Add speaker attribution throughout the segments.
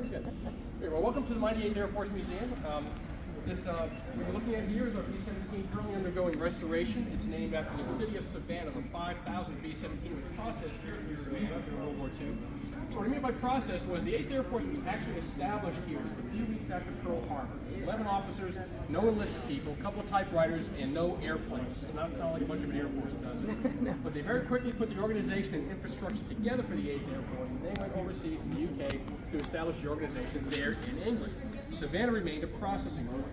Speaker 1: Good. Okay, well, welcome to the Mighty 8th Air Force Museum. What we're looking at here is our B-17 currently undergoing restoration. It's named after the city of Savannah. The 5,000 B-17 was processed here in Savannah during World War II. So what I mean by processed was the 8th Air Force was actually established here just a few weeks after Pearl Harbor. It's 11 officers, no enlisted people, a couple of typewriters, and no airplanes. It's not sound like a bunch of an Air Force does it. But they very quickly put the organization and infrastructure together for the 8th Air Force, and they went overseas to the UK to establish the organization there in England. Savannah remained a processing point.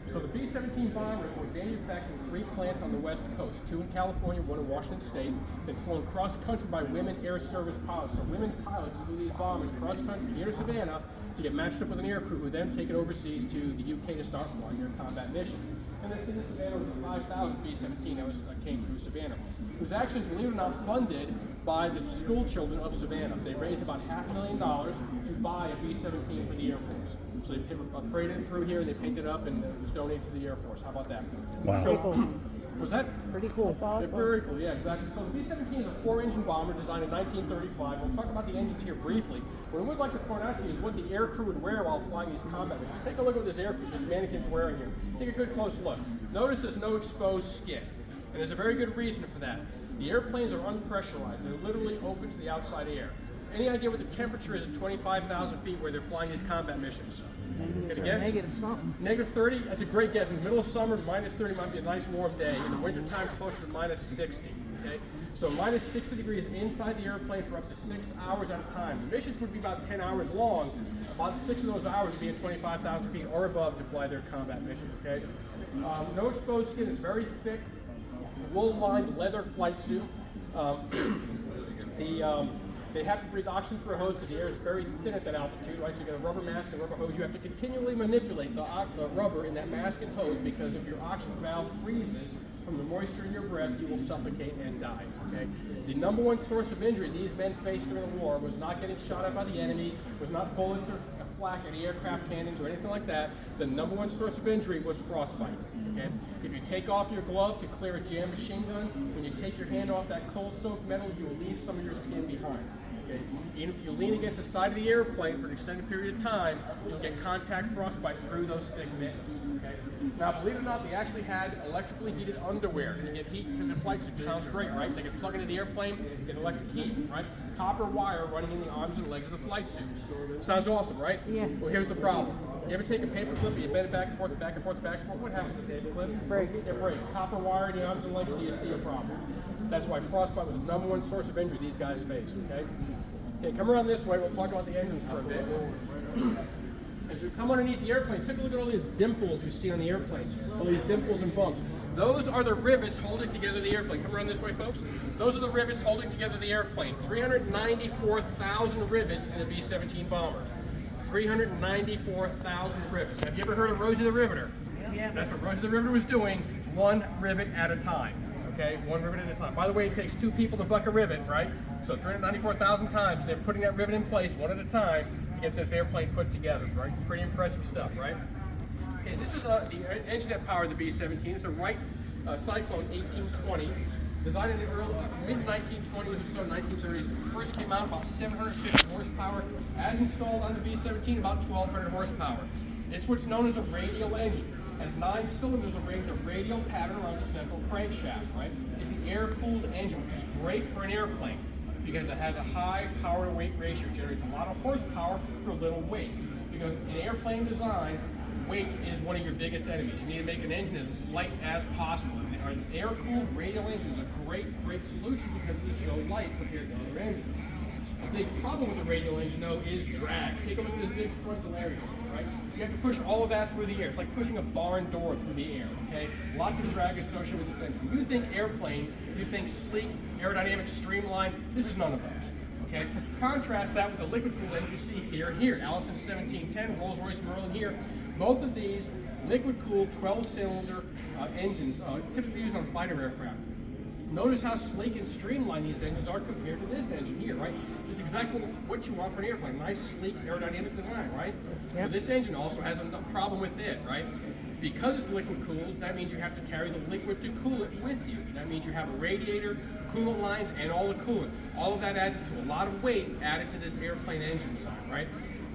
Speaker 1: So the B-17 bombers were manufactured in 3 plants on the West Coast, 2 in California, 1 in Washington State, then flown cross-country by women air service pilots. So women pilots flew these bombers cross-country near Savannah to get matched up with an air crew who then take it overseas to the UK to start flying their combat missions. And this city of Savannah was the 5,000 B-17 that came through Savannah. It was actually, believe it or not, funded by the school children of Savannah. They raised about $500,000 to buy a B-17 for the Air Force. So they paraded it through here and they painted it up and it was donated to the Air Force. How about that?
Speaker 2: Wow.
Speaker 1: So,
Speaker 3: Cool.
Speaker 1: was that?
Speaker 3: Pretty cool. It's awesome.
Speaker 1: Very cool, yeah, exactly. So the B-17 is a 4-engine bomber designed in 1935. We'll talk about the engines here briefly. What I would like to point out to you is what the air crew would wear while flying these combat missions. Take a look at what this air crew, this mannequin's wearing here. Take a good close look. Notice there's no exposed skin. And there's a very good reason for that. The airplanes are unpressurized. They're literally open to the outside air. Any idea what the temperature is at 25,000 feet where they're flying these combat missions? Get a guess?
Speaker 3: Negative something.
Speaker 1: Negative 30? That's a great guess. In the middle of summer, minus 30 might be a nice warm day. In the wintertime, closer to minus 60. Okay? So minus 60 degrees inside the airplane for up to 6 hours at a time. The missions would be about 10 hours long. About 6 of those hours would be at 25,000 feet or above to fly their combat missions. Okay? No exposed skin. It's very thick, wool-lined leather flight suit. They have to breathe oxygen through a hose because the air is very thin at that altitude, right? So you got a rubber mask and a rubber hose. You have to continually manipulate the rubber in that mask and hose because if your oxygen valve freezes from the moisture in your breath, you will suffocate and die, okay? The number one source of injury these men faced during the war was not getting shot at by the enemy, was not bullets or flak, any aircraft cannons or anything like that. The number one source of injury was frostbite, okay? If you take off your glove to clear a jammed machine gun, when you take your hand off that cold soaked metal, you will leave some of your skin behind. Okay. Even if you lean against the side of the airplane for an extended period of time, you'll get contact frostbite through those thick mittens. Okay. Now, believe it or not, they actually had electrically heated underwear to get heat to the flight suit. Sounds great, right? They could plug into the airplane, get electric heat, right? Copper wire running in the arms and legs of the flight suit. Sounds awesome, right?
Speaker 3: Yeah.
Speaker 1: Well, here's the problem. You ever take a paper clip and you bend it back and forth and back and forth and back and forth? What happens to the paper clip?
Speaker 3: Breaks.
Speaker 1: It breaks. Copper wire in the arms and legs, do you see a problem? That's why frostbite was the number one source of injury these guys faced, okay? Okay, come around this way, we'll talk about the engines for a bit. As we come underneath the airplane, take a look at all these dimples we see on the airplane. All these dimples and bumps. Those are the rivets holding together the airplane. Come around this way, folks. Those are the rivets holding together the airplane. 394,000 rivets in the B-17 bomber. 394,000 rivets. Have you ever heard of Rosie the Riveter?
Speaker 3: Yeah.
Speaker 1: That's what Rosie the Riveter was doing, one rivet at a time. Okay, one rivet at a time. By the way, it takes 2 people to buck a rivet, right? So 394,000 times they're putting that rivet in place one at a time to get this airplane put together, right? Pretty impressive stuff, right? Okay, this is the engine that powered the B-17. It's a Wright Cyclone 1820, designed in the mid-1920s or so, 1930s. First came out about 750 horsepower. As installed on the B-17, about 1,200 horsepower. It's what's known as a radial engine. Has 9 cylinders arranged a radial pattern around the central crankshaft, right? It's an air-cooled engine, which is great for an airplane because it has a high power-to-weight ratio. It generates a lot of horsepower for little weight. Because in airplane design, weight is one of your biggest enemies. You need to make an engine as light as possible. And an air-cooled radial engine is a great solution because it is so light compared to other engines. A big problem with the radial engine, though, is drag. Take a look at this big frontal area, right? You have to push all of that through the air. It's like pushing a barn door through the air, okay? Lots of drag associated with this engine. When you think airplane, you think sleek, aerodynamic, streamlined. This is none of those, okay? Contrast that with the liquid-cooled engine you see here and here. Allison 1710, Rolls-Royce Merlin here. Both of these liquid-cooled 12-cylinder engines typically used on fighter aircraft. Notice how sleek and streamlined these engines are compared to this engine here, right? It's exactly what you want for an airplane. Nice, sleek, aerodynamic design, right?
Speaker 3: Yep.
Speaker 1: But this engine also has a problem with it, right? Because it's liquid cooled, that means you have to carry the liquid to cool it with you. That means you have a radiator, coolant lines, and all the coolant. All of that adds up to a lot of weight added to this airplane engine design, right?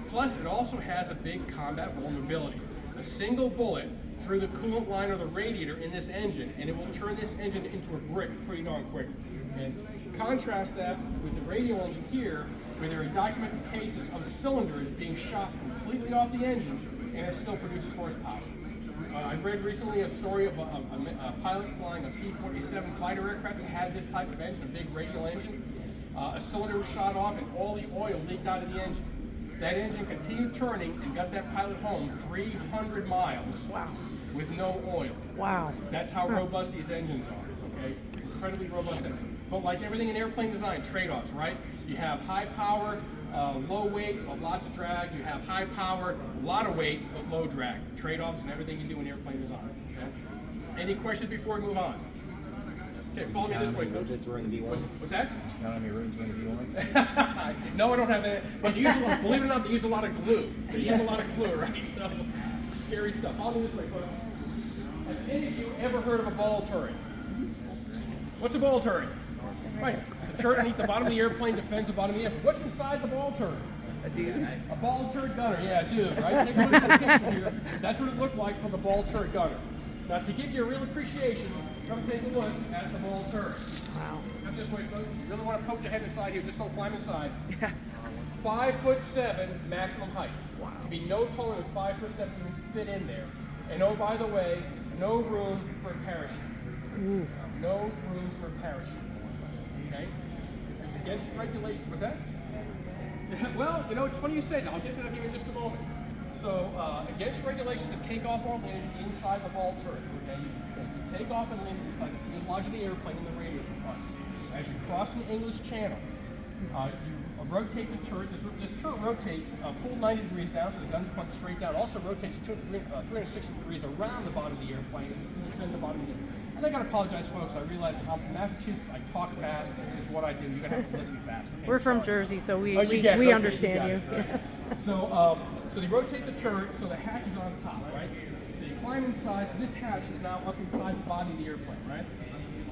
Speaker 1: Plus, it also has a big combat vulnerability. A single bullet through the coolant line or the radiator in this engine, and it will turn this engine into a brick pretty darn quickly. Okay? Contrast that with the radial engine here, where there are documented cases of cylinders being shot completely off the engine, and it still produces horsepower. I read recently a story of a pilot flying a P-47 fighter aircraft that had this type of engine, a big radial engine. A cylinder was shot off and all the oil leaked out of the engine. That engine continued turning and got that pilot home 300 miles with no oil.
Speaker 2: Wow.
Speaker 1: That's how robust these engines are, okay? Incredibly robust engine. But like everything in airplane design, trade-offs, right? You have high power, low weight, but lots of drag. You have high power, a lot of weight, but low drag. Trade-offs in everything you do in airplane design, okay? Any questions before we move on? Okay, follow me this way, folks. What's that?
Speaker 3: Just count how many rivets were in the V1?
Speaker 1: No, I don't have that. But they use believe it or not, they use a lot of glue. They use a lot of glue, right? So, scary stuff. Follow me this way, folks. Have any of you ever heard of a ball turret? What's a ball turret? Right. The turret underneath the bottom of the airplane defends the bottom of the airplane. What's inside the ball turret?
Speaker 2: A dude.
Speaker 1: A ball turret gunner. Yeah, a dude, right? Take a look at this picture here. That's what it looked like for the ball turret gunner. Now, to give you a real appreciation, come take a look at the ball turret.
Speaker 2: Wow.
Speaker 1: Come this way, folks. You really want to poke your head inside here. Just don't climb inside. 5'7" maximum height.
Speaker 2: Wow.
Speaker 1: To be no taller than 5'7", you can fit in there. And oh, by the way, no room for a parachute.
Speaker 2: Ooh.
Speaker 1: No room for a parachute. Okay? It's against regulations. What's that? Well, you know, it's funny you say that. I'll get to that here in just a moment. So, against regulations to take off or land inside the ball turret. Okay? You take off and land inside the fuselage of the airplane in the radio compartment. As you cross the English Channel, you rotate the turret. This turret rotates a full 90 degrees down, so the gun's pumped straight down. Also rotates 360 degrees around the bottom of the airplane and defend the bottom of the airplane. And I gotta apologize, folks. I realize I'm from Massachusetts. I talk fast. It's just what I do. You're gonna have to listen fast. Okay?
Speaker 2: We're from Jersey, so we
Speaker 1: Okay,
Speaker 2: understand you.
Speaker 1: Right. So they rotate the turret so the hatch is on top, right? So you climb inside. So this hatch is now up inside the body of the airplane, right?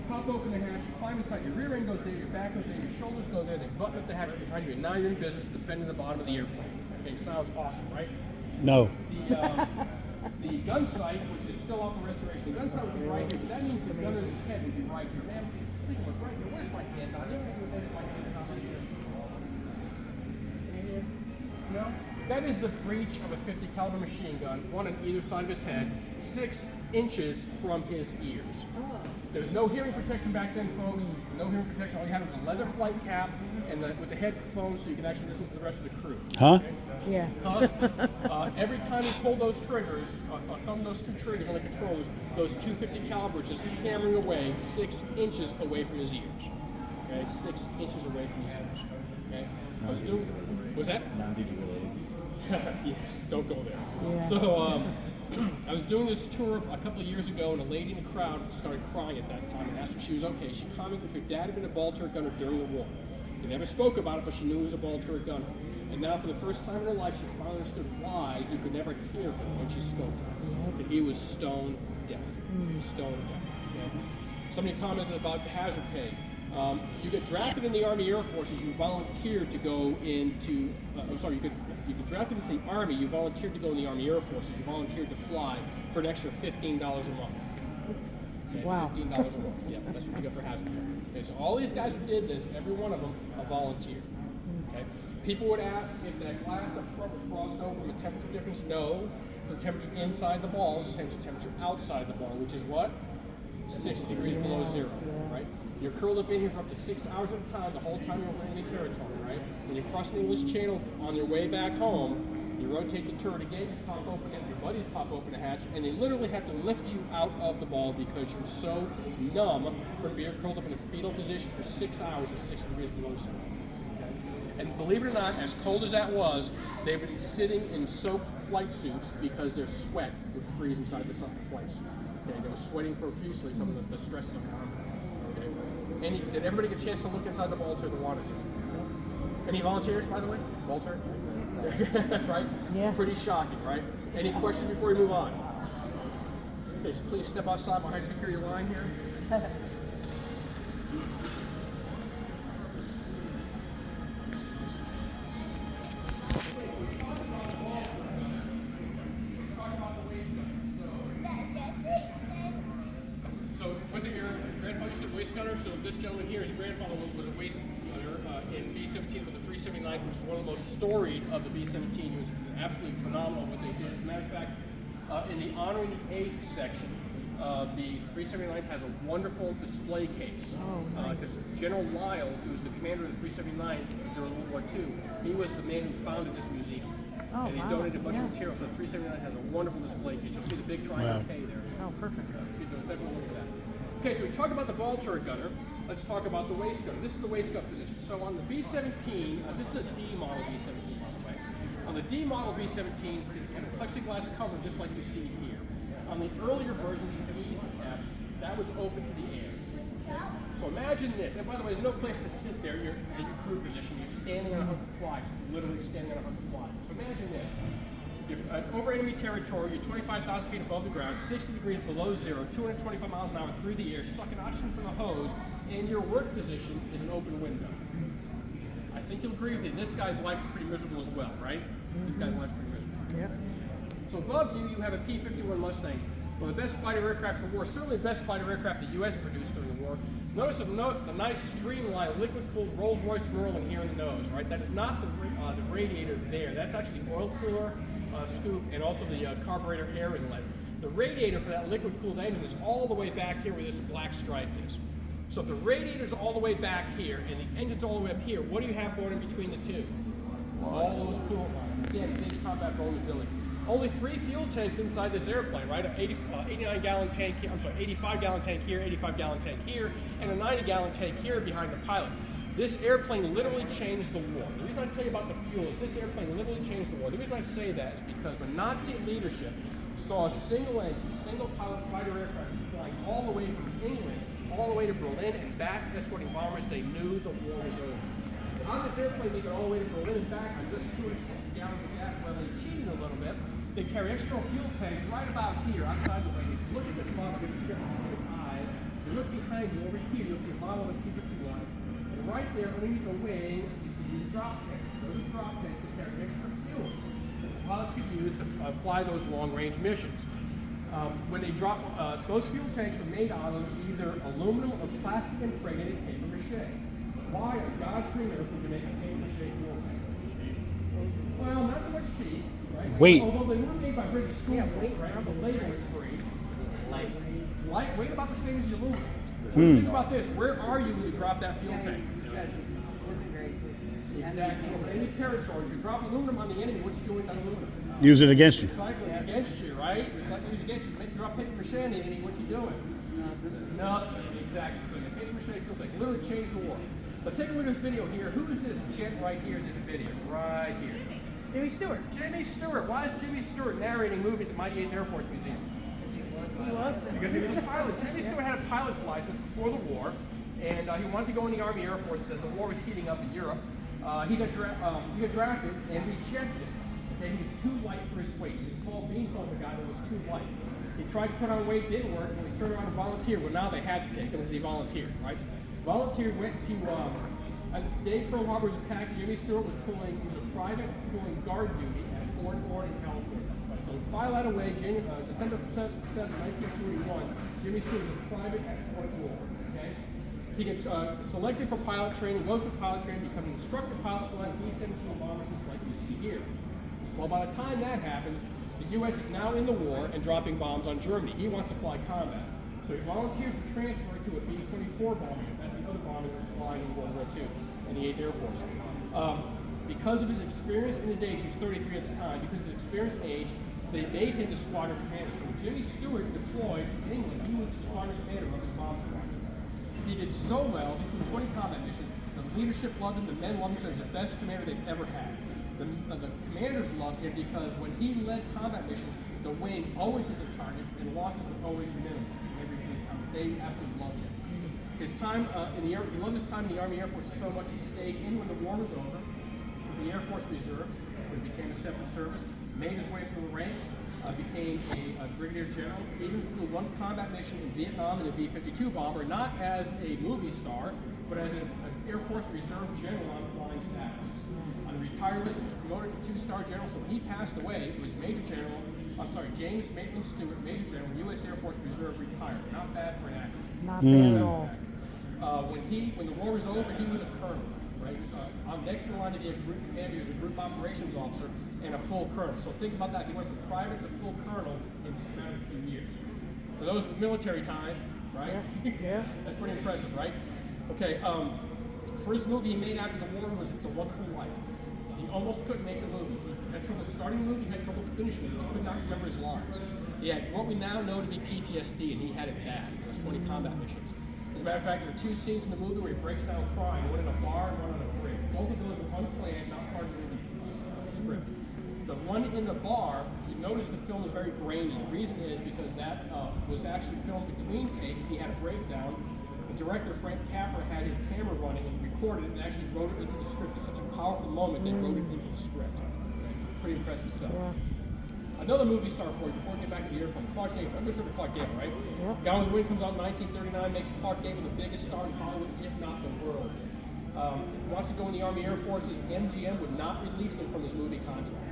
Speaker 1: Pop open the hatch. You climb inside. Your rear end goes there. Your back goes there. Your shoulders go there. They button up the hatch behind you, and now you're in business defending the bottom of the airplane. Okay, sounds awesome, right?
Speaker 4: No.
Speaker 1: The gun sight, which is still off the restoration, the gun sight would be right here, but that means the gunner's head would be right here. Man, think of it right here. Where's my hand on it? Where's my hand? It's on right here. No? That is the breech of a 50 caliber machine gun, one on either side of his head, 6 inches from his ears. There's no hearing protection back then, folks. No hearing protection. All you had was a leather flight cap and with the head closed so you can actually listen to the rest of the crew.
Speaker 4: Huh?
Speaker 1: Okay?
Speaker 2: Yeah.
Speaker 1: Every time you pull those triggers, thumb those 2 triggers on the controllers, those 250 calibers just hammering away 6 inches away from his ears. Okay, 6 inches away from his ears. Okay, was that?
Speaker 3: Non-duty related.
Speaker 1: Yeah, don't go there.
Speaker 2: Yeah.
Speaker 1: So I was doing this tour a couple of years ago, and a lady in the crowd started crying at that time and asked if she was okay. She commented her dad had been a ball turret gunner during the war. They never spoke about it, but she knew he was a ball turret gunner. And now, for the first time in her life, she finally understood why he could never hear her when she spoke to him. That he was stone deaf. Stone deaf. Okay? Somebody commented about hazard pay. You get drafted in the Army Air Forces, you volunteered to go into, you get drafted into the Army, you volunteered to go in the Army Air Forces, you volunteered to fly for an extra $15 a month. Okay,
Speaker 2: Wow.
Speaker 1: $15 a month, yeah, that's what you get for hazard pay. Okay, so all these guys who did this, every one of them, a volunteer. Okay? People would ask if that glass up front would frost over from a temperature difference. No, because the temperature inside the ball is the same as the temperature outside the ball, which is what? 60 degrees below zero, right? You're curled up in here for up to 6 hours at a time, the whole time you're over enemy territory, right? When you cross the English Channel on your way back home, you rotate the turret again, you pop open it, your buddies pop open the hatch, and they literally have to lift you out of the ball because you're so numb from being curled up in a fetal position for 6 hours at 60 degrees below zero. And believe it or not, as cold as that was, they would be sitting in soaked flight suits because their sweat would freeze inside the flight suit. Okay, they were sweating profusely from the stress of the combat. Okay, did everybody get a chance to look inside the ball turret that wanted to? Any volunteers, by the way? Ball turret? Right?
Speaker 2: Yeah.
Speaker 1: Pretty shocking, right? Any questions before we move on? Okay, so please step outside my high security line here. waist gunner. So this gentleman here, his grandfather was a waist gunner in B-17s with the 379, which is one of the most storied of the B-17. It was absolutely phenomenal what they did. As a matter of fact, in the honoring the 8th section, the 379 has a wonderful display case. Because General Lyles, who was the commander of the 379 during World War II, he was the man who founded this museum.
Speaker 2: Oh,
Speaker 1: And he
Speaker 2: wow.
Speaker 1: donated a bunch of material. So the 379 has a wonderful display case. You'll see the big triangle K there. So
Speaker 2: Oh, perfect.
Speaker 1: definitely look at that. Okay, so we talked about the ball turret gunner. Let's talk about the waist gunner. This is the waist gun position. So on the B-17, this is a D model B-17, by the way. On the D model B-17s, they have a plexiglass cover just like you see here. On the earlier versions of E's and F's, that was open to the air. So imagine this, and by the way, there's no place to sit there. You're in your crew position. You're standing on a hunk of plywood, literally standing on a hunk of plywood. So imagine this. You're over enemy territory, you're 25,000 feet above the ground, 60 degrees below zero, 225 miles an hour through the air, sucking oxygen from the hose, and your work position is an open window. I think you'll agree with me, this guy's life's pretty miserable as well, right? This guy's life's pretty miserable.
Speaker 2: Yep.
Speaker 1: So above you, you have a P-51 Mustang. Well, the best fighter aircraft in the war, certainly the best fighter aircraft the U.S. produced during the war. Notice the nice streamlined liquid-cooled Rolls-Royce Merlin here in the nose, right? That is not the radiator there. That's actually oil cooler scoop and also the carburetor air inlet. The radiator for that liquid-cooled engine is all the way back here where this black stripe is. So if the radiator's all the way back here and the engine's all the way up here, what do you have going in between the two? All those coolant lines. Again, big combat vulnerability. Only 3 fuel tanks inside this airplane, right? An 89-gallon tank, 85-gallon tank here, 85-gallon tank here, and a 90-gallon tank here behind the pilot. This airplane literally changed the war. The reason I tell you about the fuel is this airplane literally changed the war. The reason I say that is because the Nazi leadership saw a single engine, single pilot fighter aircraft flying all the way from England, all the way to Berlin and back escorting bombers. They knew the war was over. On this airplane, they go all the way to Berlin and back on just 260 gallons of gas. Well, they cheated a little bit. They carry extra fuel tanks right about here outside the wing. If you look at this model, if you look at his eyes, you look behind you over here, you'll see a model of the P-51. And right there underneath the wing, you see these drop tanks. Those are drop tanks that carry extra fuel that the pilots could use to fly those long-range missions. When they drop, those fuel tanks are made out of either aluminum or plastic impregnated paper mache. Why on God's green earth would you make a paper mache fuel tank? Well, not so much cheap, right?
Speaker 4: Weight.
Speaker 1: Although they were made by British School Mills, right? So the labor was free. Lightweight about the same as the aluminum. Think about this. Where are you when you drop that fuel tank? Exactly. Over enemy territory. If you drop aluminum on the enemy, what you doing with that aluminum?
Speaker 4: Use it against you.
Speaker 1: Recycling against you, right? Recycling is against you. Make drop paper mache on the enemy, what you doing? Nothing. Exactly. So the paper mache fuel tanks literally changed the war. But take a look at this video here. Who is this gent right here in this video? Right here.
Speaker 2: Jimmy Stewart.
Speaker 1: Jimmy Stewart. Why is Jimmy Stewart narrating a movie at the Mighty 8th Air Force Museum?
Speaker 2: He was.
Speaker 1: Because he was a pilot. Jimmy Stewart had a pilot's license before the war, and he wanted to go in the Army Air Force as the war was heating up in Europe. He got drafted and rejected. Okay, he was too light for his weight. He was called Beanpole, the guy that was too light. He tried to put on weight, didn't work, and he turned around and volunteered. Well, now they had to take him as he volunteered, right? Volunteered, went to day Pearl Harbor's attack. Jimmy Stewart was he was a private pulling guard duty at Fort Ord in California. So file that away, December 7, 1941, Jimmy Stewart was a private at Fort Ord, okay? He gets selected for pilot training, goes for pilot training, becomes an instructor pilot flying B-17 bombers just like you see here. Well, by the time that happens, the U.S. is now in the war and dropping bombs on Germany. He wants to fly combat. So he volunteers to transfer to a B-24 bomber. That's the other bomber that was flying in World War II in the 8th Air Force. Because of his experience and his age, he was 33 at the time, because of his experience and age, they made him the squadron commander. So when Jimmy Stewart deployed to England, he was the squadron commander of his bomb squadron. He did so well, he flew 20 combat missions. The leadership loved him, the men loved him, so he's the best commander they've ever had. The commanders loved him because when he led combat missions, the wing always hit their targets and losses were always minimal in every case combat. They absolutely loved him. His time in the he loved his time in the Army Air Force so much he stayed in when the war was over. The Air Force Reserves, when he became a separate service, made his way through the ranks, became a brigadier general, even flew one combat mission in Vietnam in a B-52 bomber, not as a movie star, but as an Air Force Reserve general on flying status. On the retired list, he was promoted to 2-star general, so when he passed away, it was James Maitland Stewart, Major General, U.S. Air Force Reserve, retired. Not bad for an actor.
Speaker 2: Not bad at all.
Speaker 1: when the war was over, he was a colonel, right? He was, I'm next in line to be a group commander. He was a group operations officer and a full colonel. So think about that. He went from private to full colonel in just a matter of a few years. For those with military time, right?
Speaker 2: Yeah.
Speaker 1: That's pretty impressive, right? Okay. First movie he made after the war was It's a Wonderful Life. He almost couldn't make the movie. He had trouble starting the movie. He had trouble finishing it. He could not remember his lines. He had what we now know to be PTSD, and he had it bad from his 20 combat missions. As a matter of fact, there are two scenes in the movie where he breaks down crying, one in a bar and one on a bridge. Both of those were unplanned, not part of the movie script. The one in the bar, you notice the film is very grainy. The reason is because that was actually filmed between takes. He had a breakdown. The director, Frank Capra, had his camera running and recorded it and actually wrote it into the script. It's such a powerful moment they wrote it into the script. Okay? Pretty impressive stuff.
Speaker 2: Yeah.
Speaker 1: Another movie star for you before we get back to the airplane. Clark Gable. Everybody's heard of Clark Gable, right?
Speaker 2: Yep.
Speaker 1: Gone with the Wind comes out in 1939, makes Clark Gable the biggest star in Hollywood, if not the world. Wants to go in the Army Air Forces. MGM would not release him from his movie contract.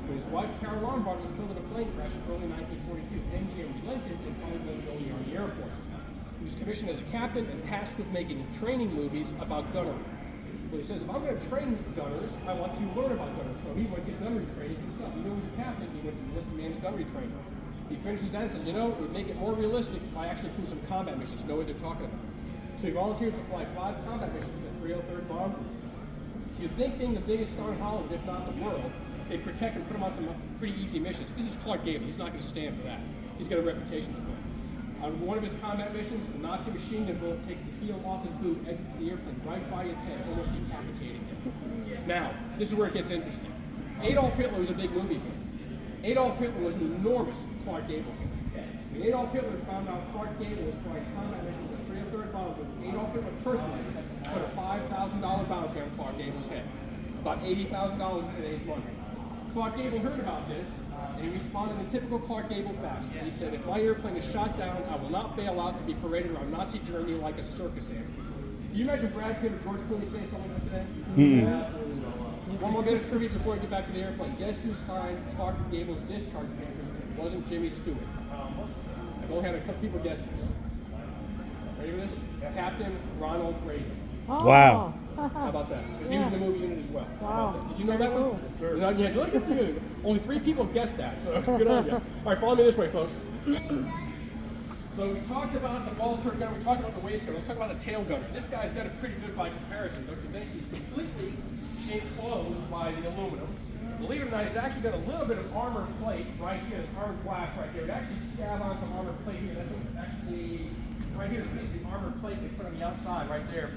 Speaker 1: When his wife, Carol Lombard, was killed in a plane crash in early 1942, MGM relented and finally let him go in the Army Air Forces. He was commissioned as a captain and tasked with making training movies about gunnery. Well, he says, if I'm going to train gunners, I want to learn about gunners. So he went to gunnery training himself. He knew he was a captain. He went to the enlisted man's gunnery training. He finishes that and says, it would make it more realistic if I actually flew some combat missions, know what they're talking about. So he volunteers to fly 5 combat missions with the 303rd Bomb Group. You'd think being the biggest star in Hollywood, if not the world, they'd protect and put him on some pretty easy missions. This is Clark Gable. He's not going to stand for that. He's got a reputation for it. On one of his combat missions, a Nazi machine gun bullet takes the heel off his boot, exits the airplane right by his head, almost decapitating him. Now, this is where it gets interesting. Adolf Hitler was a big movie fan. Adolf Hitler was an enormous Clark Gable fan. When Adolf Hitler found out Clark Gable was flying combat missions with the 303rd Bomb Group, Adolf Hitler personally put a $5,000 bounty on Clark Gable's head. About $80,000 in today's money. Clark Gable heard about this, and he responded in typical Clark Gable fashion. He said, if my airplane is shot down, I will not bail out to be paraded around Nazi Germany like a circus animal. Can you imagine Brad Pitt or George Clooney saying something like that today? Absolutely not. One more bit of trivia before we get back to the airplane. Guess who signed Clark Gable's discharge papers? It wasn't Jimmy Stewart. I've only had a couple people guess this. Ready for this? Captain Ronald Reagan.
Speaker 2: Oh.
Speaker 4: Wow.
Speaker 1: How about that? Because he was in the movie unit as well. How
Speaker 2: Wow.
Speaker 1: about that? Did you know that one?
Speaker 2: Cool.
Speaker 1: Sure. Yeah, look at you. Only 3 people have guessed that, so good on you. All right, follow me this way, folks. So we talked about the ball turret gunner, we talked about the waist gunner, let's talk about the tail gunner. This guy's got it pretty good by comparison, don't you think? He's completely enclosed by the aluminum. Believe it or not, he's actually got a little bit of armor plate right here, this armored glass right there. It actually scab on some armor plate here. That's actually, right here's a piece of the armor plate they put on the outside right there.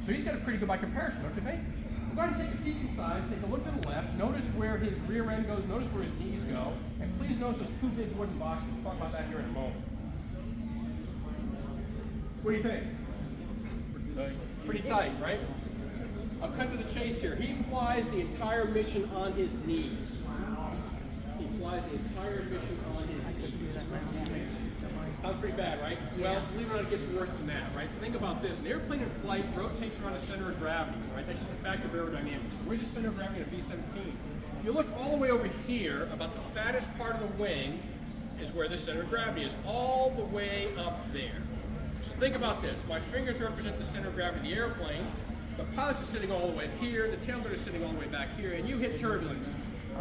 Speaker 1: So he's got it pretty good by comparison, don't you think? We're going to take a peek inside, take a look to the left, notice where his rear end goes, notice where his knees go, and please notice those 2 big wooden boxes. We'll talk about that here in a moment. What do you think?
Speaker 3: Pretty tight.
Speaker 1: Pretty tight, right? I'll cut to the chase here. He flies the entire mission on his knees. He flies the entire mission on his knees. Sounds pretty bad, right? Well, believe it or not, it gets worse than that, right? Think about this. An airplane in flight rotates around a center of gravity, right? That's just a fact of aerodynamics. So where's the center of gravity in a B-17? If you look all the way over here, about the fattest part of the wing is where the center of gravity is, all the way up there. So think about this. My fingers represent the center of gravity of the airplane. The pilots are sitting all the way here, the tail gunner is sitting all the way back here, and you hit turbulence.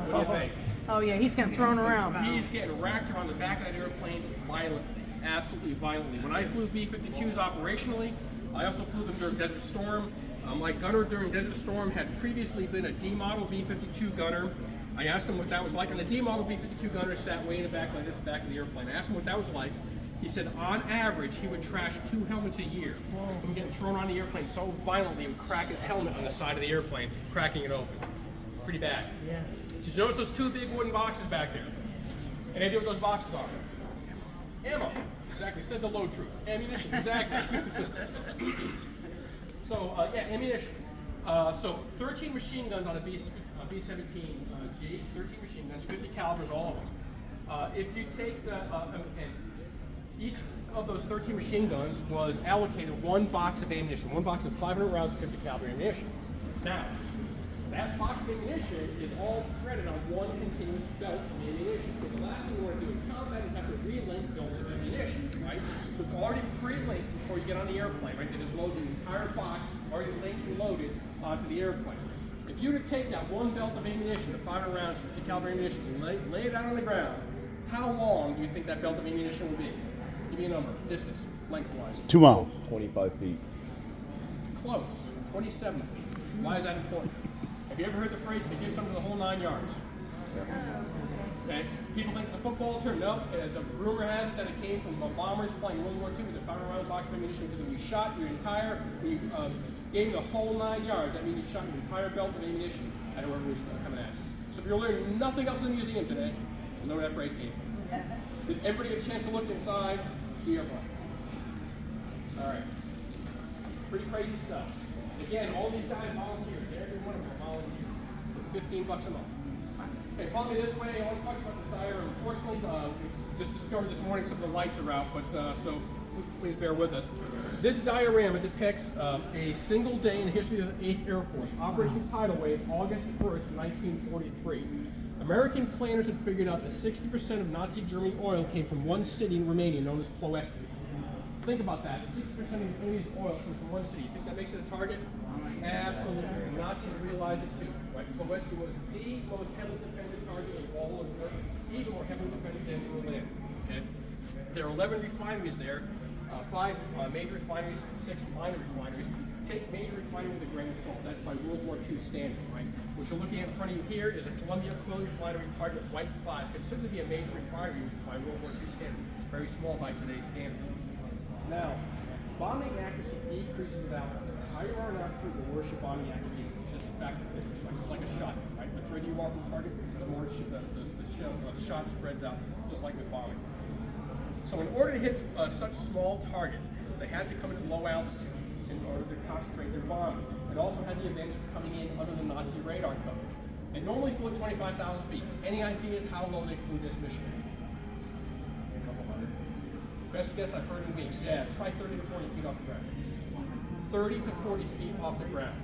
Speaker 1: What do you think?
Speaker 2: Oh yeah, he's getting thrown around.
Speaker 1: He's getting racked around the back of that airplane violently, absolutely violently. When I flew B-52s operationally, I also flew them during Desert Storm. My gunner during Desert Storm had previously been a D-model B-52 gunner. I asked him what that was like, and the D-model B-52 gunner sat way in the back like this, back of the airplane. I asked him what that was like. He said on average he would trash 2 helmets a year from getting thrown on the airplane so violently it would crack his helmet on the side of the airplane, cracking it open. Pretty bad.
Speaker 2: Yeah.
Speaker 1: Did you notice those 2 big wooden boxes back there? Any idea what those boxes are? Ammo. Exactly. Said the load troop. Ammunition. Exactly. So yeah, ammunition. So 13 machine guns on a B-17G. 13 machine guns, 50 calibers, all of them. If you take the and each of those 13 machine guns was allocated 1 box of ammunition, 1 box of 500 rounds of 50 caliber ammunition. Now, that box of ammunition is all threaded on 1 continuous belt of ammunition. Because the last thing we want to do in combat is have to relink belts of ammunition, right? So So it's already pre-linked before you get on the airplane, right? They just load the entire box, already linked and loaded onto the airplane. If you were to take that one belt of ammunition, the 500 rounds, 50 caliber ammunition, and lay it out on the ground, how long do you think that belt of ammunition will be? Give me a number, distance, lengthwise.
Speaker 4: 2 miles.
Speaker 3: 25 feet.
Speaker 1: Close, 27 feet. Why is that important? Have you ever heard the phrase, to get something to the whole 9 yards? Okay. People think it's a football term. No, the rumor has it that it came from bombers flying World War II with a 500 round box of ammunition, because when you shot your entire, when you gave the whole 9 yards, that means you shot your entire belt of ammunition at whoever was coming at you. So if you're learning nothing else in the museum today, you know where that phrase came from. Did everybody get a chance to look inside the airplane? All right. Pretty crazy stuff. Again, all these guys volunteers. Every one of them volunteer for $15 a month. Okay, follow me this way. I want to talk about this Dyer. Unfortunately, we just discovered this morning some of the lights are out, but so please bear with us. This diorama depicts a single day in the history of the 8th Air Force, Operation Tidal Wave, August 1st, 1943. American planners had figured out that 60% of Nazi Germany oil came from one city in Romania known as Ploesti. Think about that. 60% of the enemy's oil comes from one city. You think that makes it a target? Absolutely. The Nazis realized it too. Right? Ploesti was the most heavily defended target of all of Europe, even more heavily defended than Berlin. Okay? There are 11 refineries there, 5 major refineries, 6 minor refineries. Take major refinery with a grain of salt. That's by World War II standards, right? What you're looking at in front of you here is a Columbia Quill refinery, target White 5, considered to be a major refinery by World War II standards. Very small by today's standards. Now, bombing accuracy decreases with altitude. The higher you are in altitude, the worse your bombing accuracy is. It's just a fact of physics, right? It's just like a shotgun, right? The further you are from the target, the more the shot spreads out, just like with bombing. So in order to hit such small targets, they had to come in at low altitude in order to concentrate their bombing. It also had the advantage of coming in under the Nazi radar coverage. They normally flew at 25,000 feet. Any ideas how low they flew this mission? A couple hundred. Best guess I've heard in weeks. Yeah, try 30 to 40 feet off the ground. 30 to 40 feet off the ground.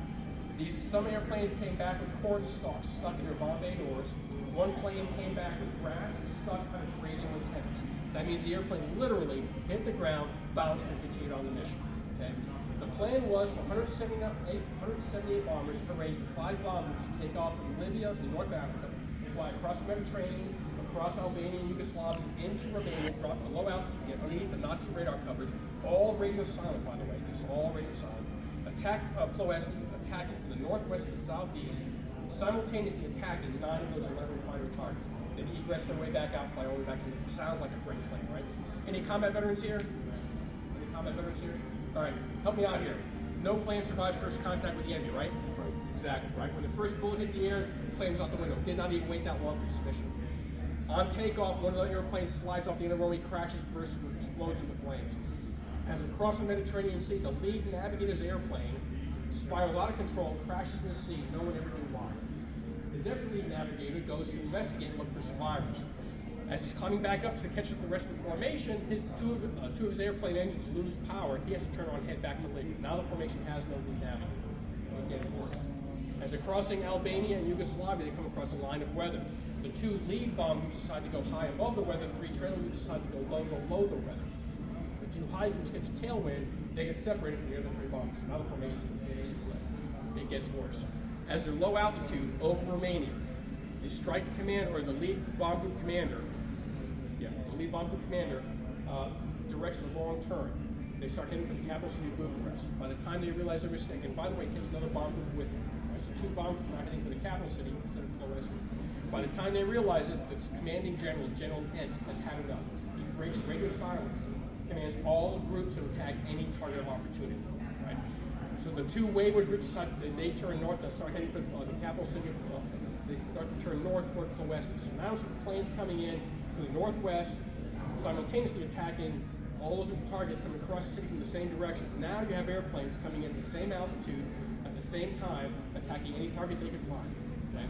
Speaker 1: Some airplanes came back with corn stalks stuck in their Bombay doors. One plane came back with grass stuck on its radial antennas. That means the airplane literally hit the ground, bounced, and continued on the mission. Okay? The plan was for 178 bombers arranged with 5 bombers to take off from Libya in North Africa, fly across the Mediterranean, across Albania and Yugoslavia, into Romania, drop to low altitude, get underneath the Nazi radar coverage, all radio silent, by the way, this is all radio silent, attack Ploesti, attacking from the northwest to the southeast, simultaneously attacking 9 of those 11 refinery targets. Then egress their way back out, fly all the way back to the sounds like a great plane, right? Any combat veterans here? Any combat veterans here? All right, help me out here. No plane survives first contact with the enemy, right? Right. Exactly, right? When the first bullet hit the air, the plane was out the window. Did not even wait that long for this mission. On takeoff, one of the airplanes slides off the inner runway, crashes, bursts, and explodes into flames. As it crosses the Mediterranean Sea, the lead navigator's airplane spirals out of control, crashes in the sea. No one ever knew why. The deputy lead navigator goes to investigate and look for survivors. As he's climbing back up to catch up the rest of the formation, two of his airplane engines lose power. He has to turn on and head back to Libya. Now the formation has no lead navigator. It gets worse. As they're crossing Albania and Yugoslavia, they come across a line of weather. The 2 lead bomb groups decide to go high above the weather. 3 trailing groups decide to go low below the weather. The 2 high groups catch a tailwind. They get separated from the other 3 bombs. Now the formation is split. It gets worse. As they're low altitude over Romania, they strike the commander, or the lead bomb group commander. The lead bomb group commander directs the wrong turn. They start heading for the capital city of Bucharest. By the time they realize their mistake, and by the way, it takes another bomb group with them. Right? So 2 bomb groups are now heading for the capital city instead of Ploesti. By the time they realize this, the commanding general, General Ent, has had enough. He breaks radio silence, commands all the groups to attack any target of opportunity. Right? So the 2 wayward groups decide they turn north and start heading for the capital city of they start to turn north toward Ploesti. So now some planes coming in from the northwest, simultaneously attacking all those targets coming across the city from the same direction. Now you have airplanes coming in at the same altitude at the same time, attacking any target they can find. Okay?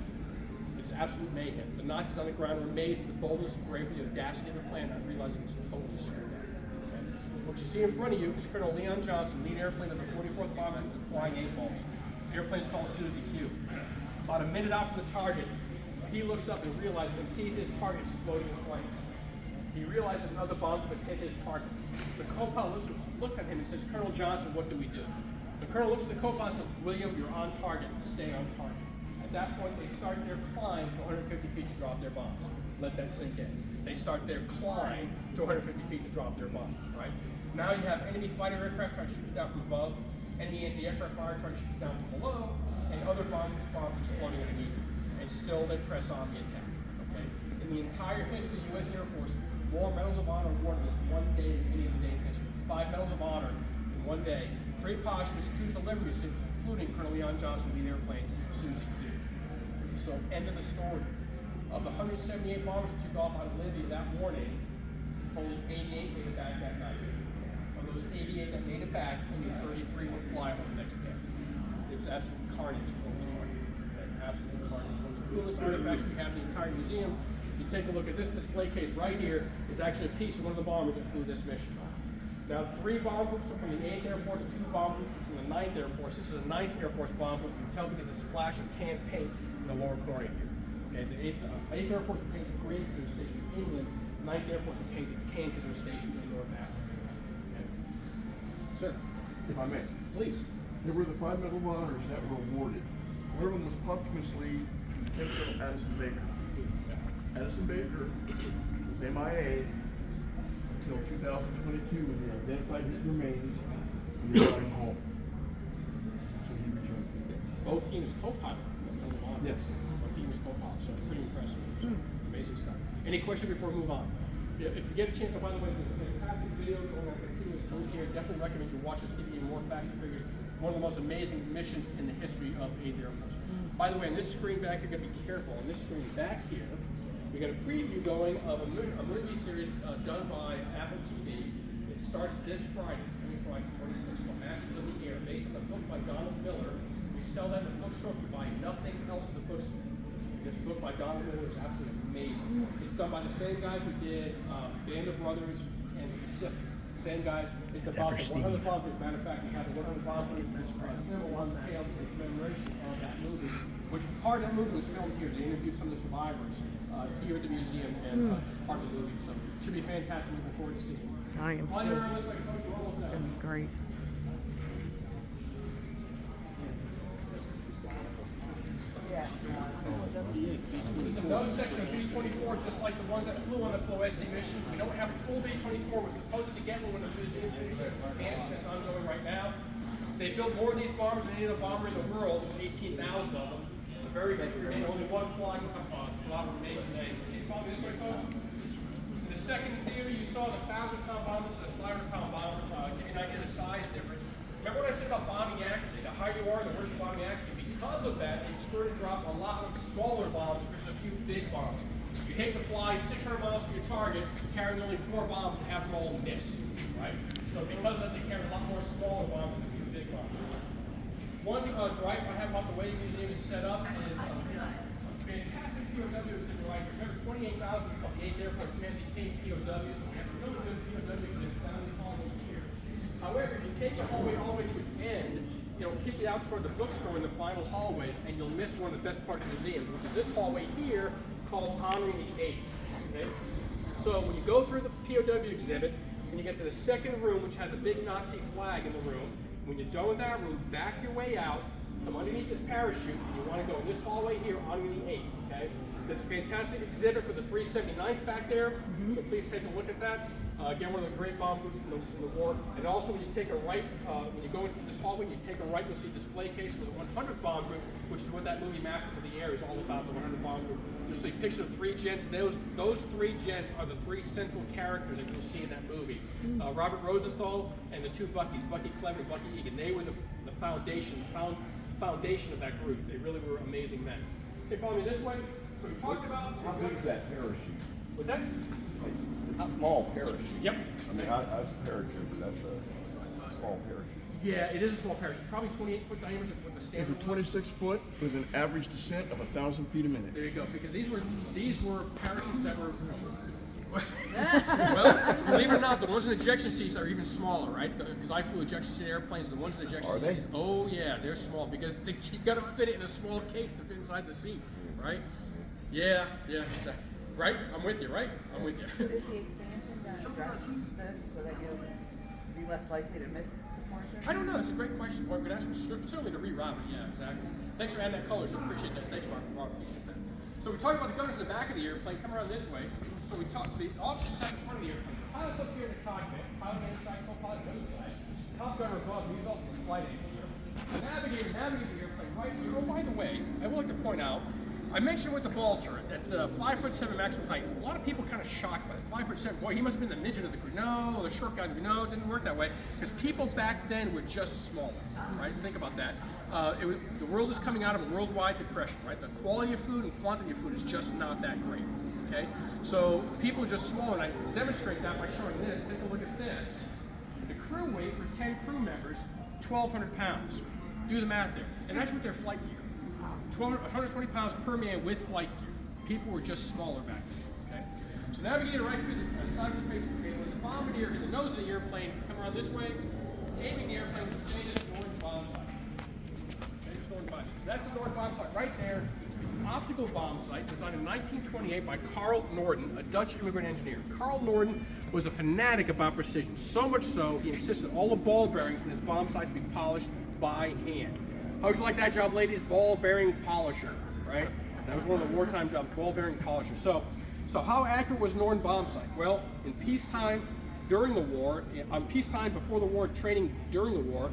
Speaker 1: It's absolute mayhem. The Nazis on the ground are amazed at the boldness and bravery, the audacity of the plan, not realizing it's totally screwed up. Okay? What you see in front of you is Colonel Leon Johnson, lead airplane of the 44th Bombing, the Flying 8 Balls. The airplane's called Susie Q. About a minute out from the target, he looks up and realizes and sees his target exploding in flames. He realizes another bomb has hit his target. The co-pilot looks at him and says, Colonel Johnson, what do we do? The colonel looks at the co-pilot and says, William, you're on target. Stay on target. At that point, they start their climb to 150 feet to drop their bombs. Let that sink in. They start their climb to 150 feet to drop their bombs, right? Now you have enemy fighter aircraft trying to shoot you down from above, enemy anti-aircraft fire trying to shoot you down from below, and other bomb bombs exploding underneath you. And still they press on the attack, okay? In the entire history of the U.S. Air Force, more Medals of Honor awarded this one day than any other day in history. 5 Medals of Honor in one day, 3 posthumous, 2 delivery recipients, including Colonel Leon Johnson, lead airplane Susie Q. So, end of the story. Of the 178 bombers that took off out of Libya that morning, only 88 made it back that night. Of those 88 that made it back, only 33 were flyable the next day. It was absolute carnage over the target. Okay? Absolute carnage. One of the coolest artifacts we have in the entire museum. If you take a look at this display case right here, is actually a piece of one of the bombers that flew this mission. Now, 3 bomb groups are from the 8th Air Force, 2 bomb groups are from the 9th Air Force. This is a 9th Air Force bomb group. You can tell because of the splash of tan paint in the lower corner here. Okay, the 8th Air Force was painted green because it was stationed in England. 9th Air Force was painted tan because it was stationed in North Africa. Okay. Sir,
Speaker 4: If I may,
Speaker 1: please.
Speaker 4: there were the 5 Medal of Honors that were awarded. One of them was posthumously to Lieutenant Colonel Addison Baker. Addison Baker was MIA until 2022 when they identified his remains and they brought him home. So he returned.
Speaker 1: Both he and his co-pilot.
Speaker 4: Yes.
Speaker 1: Both he and his co-pilot. So pretty impressive. Amazing stuff. Any question before we move on? Yeah, if you get a chance, oh, by the way, there's a fantastic video going on continuous through here. Definitely recommend you watch this, give you more facts and figures. One of the most amazing missions in the history of 8th Air Force. By the way, on this screen back, you're going to be careful. On this screen back here, we got a preview going of a movie series done by Apple TV. It starts this Friday. It's coming Friday, 26th, called Masters of the Air, based on a book by Donald Miller. We sell that in the bookstore if you buy nothing else in the bookstore. This book by Donald Miller is absolutely amazing. It's done by the same guys who did Band of Brothers and The Pacific. Same guys. It's about the 100 bomb group. Matter of fact, we have the 100 bomb group symbol on the tail in commemoration of that movie, which part of that movie was filmed here. They interviewed some of the survivors here at the museum and as part of the movie. So it should be fantastic. Looking forward to seeing it.
Speaker 2: I am
Speaker 1: Flying
Speaker 2: too.
Speaker 1: around this way, folks. We're almost
Speaker 2: It's
Speaker 1: there.
Speaker 2: gonna be great.
Speaker 1: This is another section of B-24, just like the ones that flew on the Ploesti mission. We don't have a full B-24. We're supposed to get one when the museum finishes its expansion that's ongoing right now. They built more of these bombers than any other bomber in the world. There's 18,000 of them. Very few remain. Only one flying bomber remains today. Can you follow me this way, folks? In the second theater, you saw the 1,000-pound bomber. This is a 500-pound bomber. Give you an idea of the size difference. Remember what I said about bombing accuracy? The higher you are, the worse your bombing accuracy. Because of that, they prefer to drop a lot of smaller bombs versus a few big bombs. You hate to fly 600 miles to your target, carrying only 4 bombs and have them all miss, right? So because of that, they carry a lot more smaller bombs than a few big bombs. One gripe I have about the way the museum is set up is a fantastic POW is in the right. Remember, 28,000 of the 8th Air Force men became POWs, so we have a really good POW exhibit down this hallway here. However, if you take the hallway all the way to its end, you'll kick it out toward the bookstore in the final hallways, and you'll miss one of the best parts of the museums, which is this hallway here called Honoring the 8th. Okay? So when you go through the POW exhibit, and you get to the second room, which has a big Nazi flag in the room, when you're done with that room, back your way out, come underneath this parachute, and you want to go in this hallway here, honoring the 8th. Okay? There's a fantastic exhibit for the 379th back there, so please take a look at that. Again, one of the great bomb groups from the war. And also, when you take a right, when you go into this hallway, you take a right, you'll see a display case for the 100 bomb group, which is what that movie Masters of the Air is all about, the 100 bomb group. You'll see pictures of 3 gents. Those 3 gents are the 3 central characters that you'll see in that movie. Robert Rosenthal and the 2 Buckies, Bucky Clever and Bucky Egan. They were the foundation of that group. They really were amazing men. Okay, follow me this way. So we talked about...
Speaker 5: How big is that parachute?
Speaker 1: Was that?
Speaker 5: It's a small parachute.
Speaker 1: Yep.
Speaker 5: I mean, I was a paratrooper. That's a small parachute.
Speaker 1: Yeah, it is a small parachute. Probably 28-foot diameters with the
Speaker 4: These
Speaker 1: standard.
Speaker 4: are 26 foot with an average descent of 1,000 feet a minute.
Speaker 1: There you go. Because these were parachutes that were. Well, believe it or not, the ones in ejection seats are even smaller, right? Because I flew ejection seat airplanes. The ones in ejection
Speaker 5: Are they?
Speaker 1: seats. Oh yeah, they're small because you got to fit it in a small case to fit inside the seat, right? Yeah, exactly. Right? I'm with you, right? I'm with you.
Speaker 6: Is the expansion going to address this so that you'll be less likely to miss the portion?
Speaker 1: I don't know. It's a great question. Well, we'd ask for certainly to reroute it. Yeah, exactly. Thanks for adding that color. So appreciate that. Thanks, Mark. Appreciate that. So we talked about the gunners in the back of the airplane. Come around this way. So we talked the officers sat in front of the airplane. The pilot's up here in the cockpit. Pilot on this side, co-pilot on the other side. Top gunner above. He's also the flight engineer. The navigator navigates the airplane right here. Oh, by the way, I would like to point out. I mentioned with the ball turret at 5'7" maximum height. A lot of people kind of shocked by it. 5'7", boy, he must have been the midget of the crew. No, the short guy. No, it didn't work that way because people back then were just smaller, right? Think about that. The world is coming out of a worldwide depression, right? The quality of food and quantity of food is just not that great. Okay, so people are just smaller, and I demonstrate that by showing this. Take a look at this. The crew weight for 10 crew members, 1,200 pounds. Do the math there, and that's with their flight gear. 120 pounds per man with flight gear. People were just smaller back then. Okay, so navigator right here at the side of the space table, and the bombardier in the nose of the airplane. Come around this way, aiming the airplane with the famous Norden bomb sight. Famous Norden bomb sight. That's the Norden bomb sight right there. It's an optical bomb sight designed in 1928 by Carl Norden, a Dutch immigrant engineer. Carl Norden was a fanatic about precision, so much so he insisted all the ball bearings in his bomb sights be polished by hand. How would you like that job, ladies? Ball bearing polisher, right? That was one of the wartime jobs, ball bearing polisher. So how accurate was Norden bomb sight? Well, in peacetime, during the war, peacetime before the war, training during the war,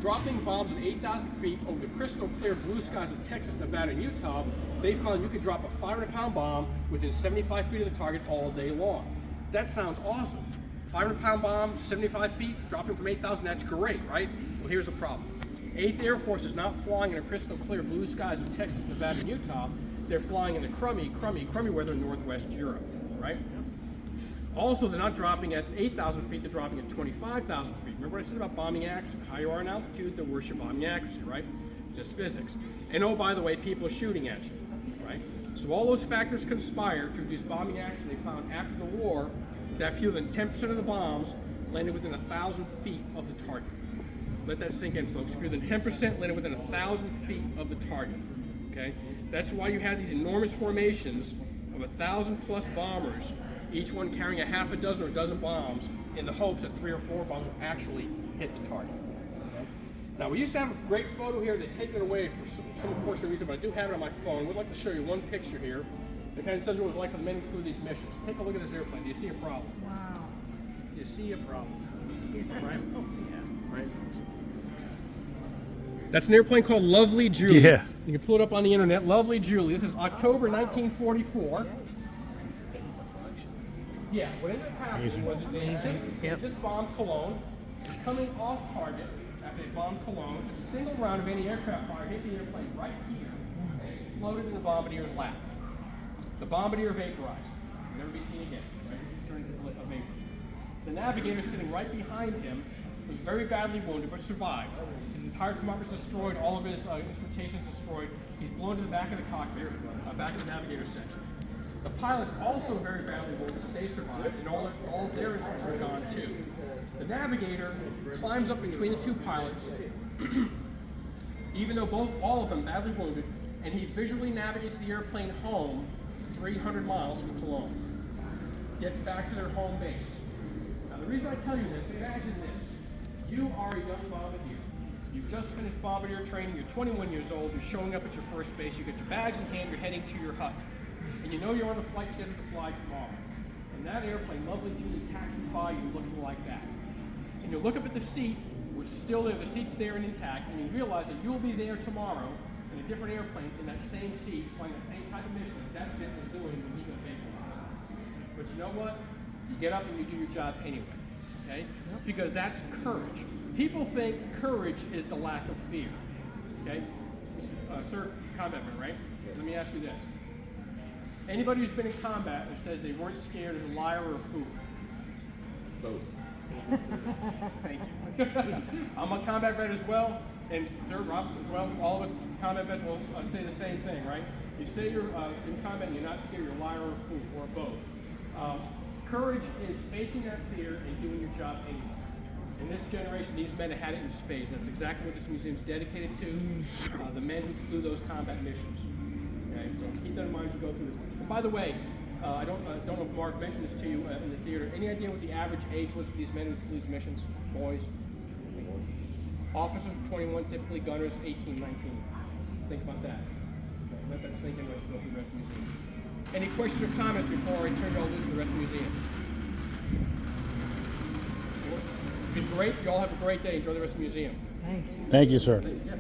Speaker 1: dropping bombs at 8,000 feet over the crystal clear blue skies of Texas, Nevada, and Utah, they found you could drop a 500-pound bomb within 75 feet of the target all day long. That sounds awesome. 500-pound bomb, 75 feet, dropping from 8,000, that's great, right? Well, here's the problem. 8th Air Force is not flying in the crystal clear blue skies of Texas, Nevada, and Utah. They're flying in the crummy weather in Northwest Europe, right? Also, they're not dropping at 8,000 feet, they're dropping at 25,000 feet. Remember what I said about bombing accuracy? The higher you are in altitude, the worse your bombing accuracy, right? Just physics. And oh, by the way, people are shooting at you, right? So all those factors conspire to reduce bombing accuracy. They found after the war that fewer than 10% of the bombs landed within 1,000 feet of the target. Let that sink in, folks. Fewer than 10% landed within 1,000 feet of the target, okay? That's why you have these enormous formations of 1,000+ bombers, each one carrying a half a dozen or a dozen bombs in the hopes that 3 or 4 bombs will actually hit the target. Okay? Now, we used to have a great photo here. They've taken it away for some unfortunate reason, but I do have it on my phone. We'd like to show you one picture here that kind of tells you what it was like for the men who flew these missions. Take a look at this airplane. Do you see a problem?
Speaker 2: Wow.
Speaker 1: Do you see a problem? Right? Yeah. Right? That's an airplane called Lovely Julie.
Speaker 7: Yeah.
Speaker 1: You can pull it up on the internet. Lovely Julie. This is October 1944. Yeah, what ended up happening was that they just bombed Cologne, coming off target after they bombed Cologne. A single round of anti-aircraft fire hit the airplane right here and exploded in the bombardier's lap. The bombardier vaporized. Never be seen again. Right? Turned into a vapor. The navigator sitting right behind him was very badly wounded but survived. His entire compartment was destroyed, all of his instrumentation is destroyed. He's blown to the back of the cockpit, back of the navigator section. The pilots also very badly wounded, but they survived, and all of their instruments are gone too. The navigator climbs up between the two pilots, even though all of them badly wounded, and he visually navigates the airplane home 300 miles from Cologne. Gets back to their home base. Now the reason I tell you this, imagine this. You are a young bombardier. You've just finished bombardier training, you're 21 years old, you're showing up at your first base, you get your bags in hand, you're heading to your hut. And you know you're on the flight schedule to fly tomorrow. And that airplane, Lovely Julie, taxis by you looking like that. And you look up at the seat, which is still there, the seat's there and intact, and you realize that you'll be there tomorrow in a different airplane in that same seat, flying the same type of mission that jet was doing when he got vaporized. But you know what? You get up and you do your job anyway, okay? Because that's courage. People think courage is the lack of fear, okay? Sir, combat vet, right? Let me ask you this. Anybody who's been in combat and says they weren't scared is a liar or a fool?
Speaker 5: Both.
Speaker 1: Thank you. I'm a combat vet as well, and Sir Rob as well. All of us combat vets will say the same thing, right? If you say you're in combat and you're not scared, you're a liar or a fool, or both. Courage is facing that fear and doing your job anyway. In this generation, these men have had it in spades. That's exactly what this museum is dedicated to, the men who flew those combat missions. Okay, so keep that in mind as you go through this. And by the way, I don't know if Mark mentioned this to you in the theater. Any idea what the average age was for these men who flew these missions? Boys? Officers 21, typically gunners 18, 19. Think about that. Okay, let that sink in as you go through the rest of the museum. Any questions or comments before I turn it all loose to the rest of the museum? It's been great. You all have a great day. Enjoy the rest of the museum.
Speaker 2: Thanks.
Speaker 7: Thank you, sir.
Speaker 1: Yeah.